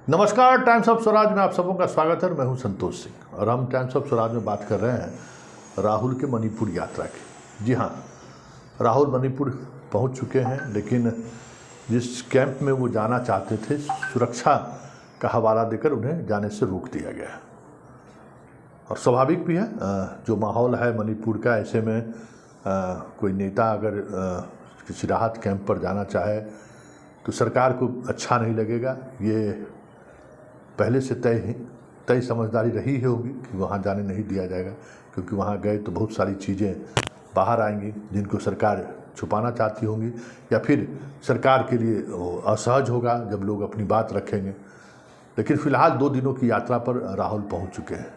नमस्कार, times of Swaraj में आप सबों का स्वागत है। मैं हूं संतोष सिंह और हम टाइम्स ऑफ स्वराज में बात कर रहे हैं राहुल के मणिपुर यात्रा की। जी हां, राहुल मणिपुर पहुंच चुके हैं, लेकिन जिस कैंप में वो जाना चाहते थे, सुरक्षा का हवाला देकर उन्हें जाने से रोक दिया गया। और स्वाभाविक भी है, जो माहौल है मणिपुर का, ऐसे में कोई नेता अगर किसी राहत कैंप पर जाना चाहे तो सरकार को अच्छा नहीं लगेगा। ये पहले से तय समझदारी रही है होगी कि वहाँ जाने नहीं दिया जाएगा, क्योंकि वहाँ गए तो बहुत सारी चीज़ें बाहर आएंगी जिनको सरकार छुपाना चाहती होंगी, या फिर सरकार के लिए असहज होगा जब लोग अपनी बात रखेंगे। लेकिन फ़िलहाल 2 दिनों की यात्रा पर राहुल पहुँच चुके हैं।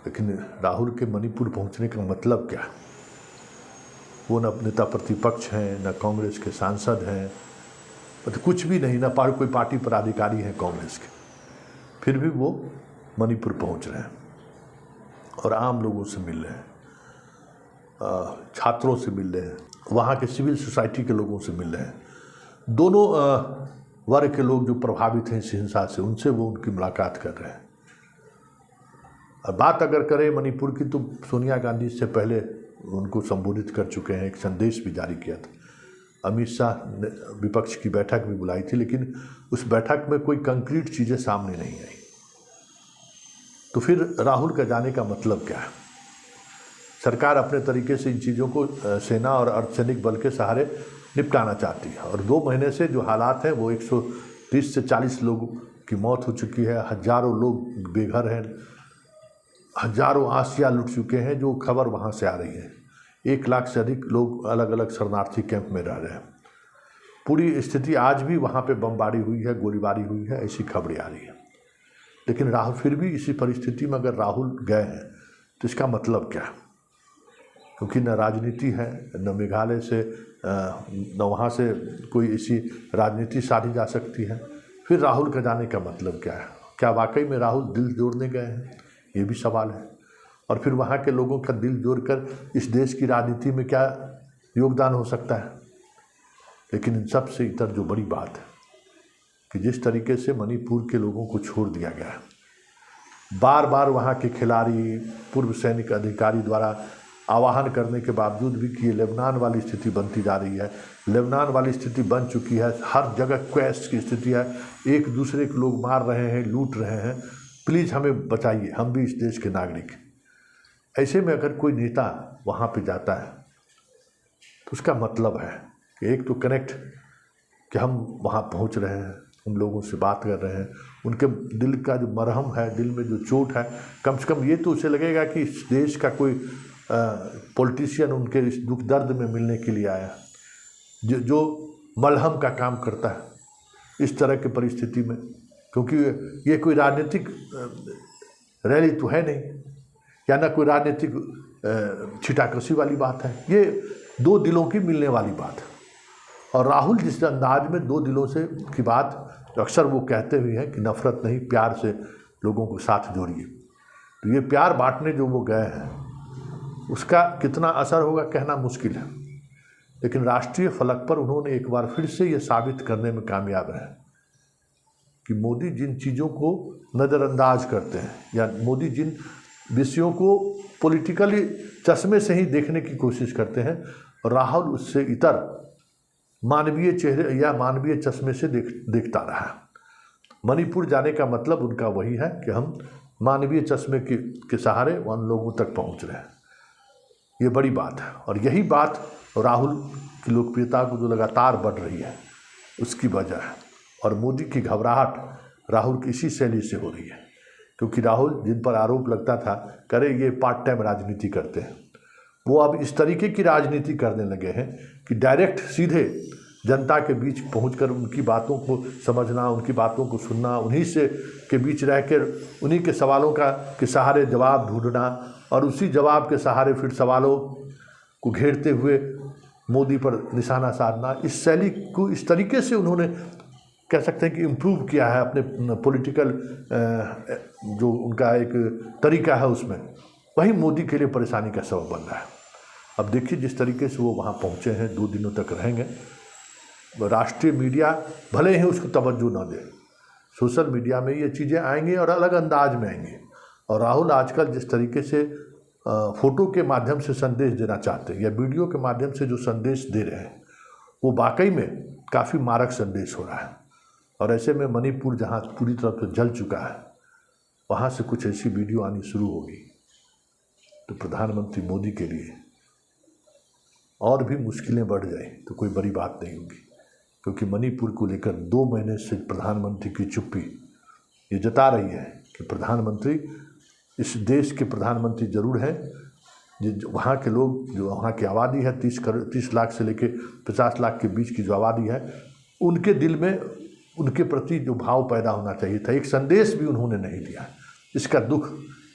लेकिन राहुल के मणिपुर पहुँचने का मतलब क्या? वो न नेता प्रतिपक्ष हैं, न कांग्रेस के सांसद हैं, तो कुछ भी नहीं, न कोई पार्टी पदाधिकारी हैं कांग्रेस के। फिर भी वो मणिपुर पहुंच रहे हैं और आम लोगों से मिल रहे हैं, छात्रों से मिल रहे हैं, वहाँ के सिविल सोसाइटी के लोगों से मिल रहे हैं। दोनों वर्ग के लोग जो प्रभावित हैं इस हिंसा से, उनसे वो उनकी मुलाकात कर रहे हैं। और बात अगर करें मणिपुर की, तो सोनिया गांधी से पहले उनको संबोधित कर चुके हैं, एक संदेश भी जारी किया था। अमित शाह ने विपक्ष की बैठक भी बुलाई थी, लेकिन उस बैठक में कोई कंक्रीट चीज़ें सामने नहीं आई। तो फिर राहुल का जाने का मतलब क्या है? सरकार अपने तरीके से इन चीज़ों को सेना और अर्धसैनिक बल के सहारे निपटाना चाहती है। और 2 महीने से जो हालात हैं, वो 130 से 40 लोगों की मौत हो चुकी है, हज़ारों लोग बेघर हैं, हज़ारों आसिया लुट चुके हैं, जो खबर वहाँ से आ रही है। 1 लाख से अधिक लोग अलग अलग शरणार्थी कैंप में रह रहे हैं। पूरी स्थिति आज भी वहाँ पे बमबारी हुई है, गोलीबारी हुई है, ऐसी खबरें आ रही हैं। लेकिन राहुल फिर भी इसी परिस्थिति में अगर राहुल गए हैं तो इसका मतलब क्या है? क्योंकि न राजनीति है, न मेघालय से न वहाँ से कोई ऐसी राजनीति साधी जा सकती है। फिर राहुल का जाने का मतलब क्या है? क्या वाकई में राहुल दिल जोड़ने गए हैं? ये भी सवाल है। और फिर वहाँ के लोगों का दिल जोड़कर इस देश की राजनीति में क्या योगदान हो सकता है? लेकिन इन सब से इतर जो बड़ी बात है कि जिस तरीके से मणिपुर के लोगों को छोड़ दिया गया है, बार बार वहाँ के खिलाड़ी, पूर्व सैनिक अधिकारी द्वारा आह्वान करने के बावजूद भी कि ये लेबनान वाली स्थिति बनती जा रही है, लेबनान वाली स्थिति बन चुकी है, हर जगह क्वैश की स्थिति है, एक दूसरे के लोग मार रहे हैं, लूट रहे हैं, प्लीज़ हमें बचाइए, हम भी इस देश के नागरिक। ऐसे में अगर कोई नेता वहाँ पे जाता है तो उसका मतलब है कि एक तो कनेक्ट, कि हम वहाँ पहुँच रहे हैं, उन लोगों से बात कर रहे हैं, उनके दिल का जो मरहम है, दिल में जो चोट है, कम से कम ये तो उसे लगेगा कि इस देश का कोई पॉलिटिशियन उनके इस दुख दर्द में मिलने के लिए आया, जो मलहम का काम करता है इस तरह की परिस्थिति में। क्योंकि ये कोई राजनीतिक रैली तो है नहीं, या ना कोई राजनीतिक छिटाकशी वाली बात है, ये 2 दिलों की मिलने वाली बात है। और राहुल जिस अंदाज में 2 दिलों से की बात, अक्सर वो कहते हुए हैं कि नफ़रत नहीं, प्यार से लोगों को साथ जोड़िए। तो ये प्यार बांटने जो वो गए हैं, उसका कितना असर होगा कहना मुश्किल है। लेकिन राष्ट्रीय फलक पर उन्होंने एक बार फिर से ये साबित करने में कामयाब रहे कि मोदी जिन चीज़ों को नज़रअंदाज करते हैं, या मोदी जिन विषयों को पॉलिटिकली चश्मे से ही देखने की कोशिश करते हैं, राहुल उससे इतर मानवीय चेहरे या मानवीय चश्मे से देखता रहा है। मणिपुर जाने का मतलब उनका वही है कि हम मानवीय चश्मे के सहारे उन लोगों तक पहुंच रहे हैं। ये बड़ी बात है, और यही बात राहुल की लोकप्रियता को जो लगातार बढ़ रही है उसकी वजह है। और मोदी की घबराहट राहुल की इसी शैली से हो रही है, क्योंकि राहुल जिन पर आरोप लगता था करे ये पार्ट टाइम राजनीति करते हैं, वो अब इस तरीके की राजनीति करने लगे हैं कि डायरेक्ट सीधे जनता के बीच पहुंचकर उनकी बातों को समझना, उनकी बातों को सुनना, उन्हीं से के बीच रहकर उन्हीं के सवालों के सहारे जवाब ढूंढना, और उसी जवाब के सहारे फिर सवालों को घेरते हुए मोदी पर निशाना साधना। इस शैली को इस तरीके से उन्होंने, कह सकते हैं कि इम्प्रूव किया है अपने पॉलिटिकल जो उनका एक तरीका है, उसमें वही मोदी के लिए परेशानी का सबब बन रहा है। अब देखिए जिस तरीके से वो वहाँ पहुँचे हैं, 2 दिनों तक रहेंगे, राष्ट्रीय मीडिया भले ही उसको तवज्जो न दे, सोशल मीडिया में ये चीज़ें आएंगी और अलग अंदाज में आएंगी। और राहुल आजकल जिस तरीके से फ़ोटो के माध्यम से संदेश देना चाहते हैं या वीडियो के माध्यम से जो संदेश दे रहे हैं वो वाकई में काफ़ी मारक संदेश हो रहा है। और ऐसे में मणिपुर जहाँ पूरी तरह से जल चुका है, वहाँ से कुछ ऐसी वीडियो आनी शुरू होगी तो प्रधानमंत्री मोदी के लिए और भी मुश्किलें बढ़ जाए तो कोई बड़ी बात नहीं होगी। क्योंकि मणिपुर को लेकर 2 महीने से प्रधानमंत्री की चुप्पी ये जता रही है कि प्रधानमंत्री इस देश के प्रधानमंत्री जरूर हैं, जो वहाँ के लोग, जो वहाँ की आबादी है 30 लाख से लेकर 50 लाख के बीच की जो आबादी है, उनके दिल में उनके प्रति जो भाव पैदा होना चाहिए था, एक संदेश भी उन्होंने नहीं दिया। इसका दुख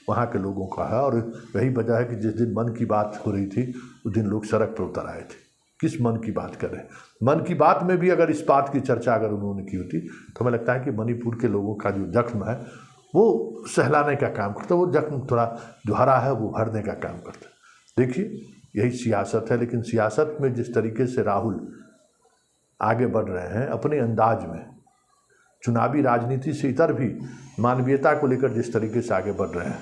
वहाँ के लोगों का है। और यही वजह है कि जिस दिन मन की बात हो रही थी उस दिन लोग सड़क पर उतर आए थे। किस मन की बात कर रहे हैं? मन की बात में भी अगर इस बात की चर्चा अगर उन्होंने की होती तो हमें लगता है कि मणिपुर के लोगों का जो जख्म है वो सहलाने का काम करता, वो जख्म थोड़ा जो हरा है वो भरने का काम करता। देखिए यही सियासत है। लेकिन सियासत में जिस तरीके से राहुल आगे बढ़ रहे हैं अपने अंदाज में, चुनावी राजनीति से इतर भी मानवीयता को लेकर जिस तरीके से आगे बढ़ रहे हैं,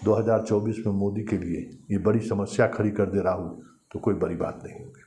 2024 में मोदी के लिए ये बड़ी समस्या खड़ी कर दे राहुल तो कोई बड़ी बात नहीं होगी।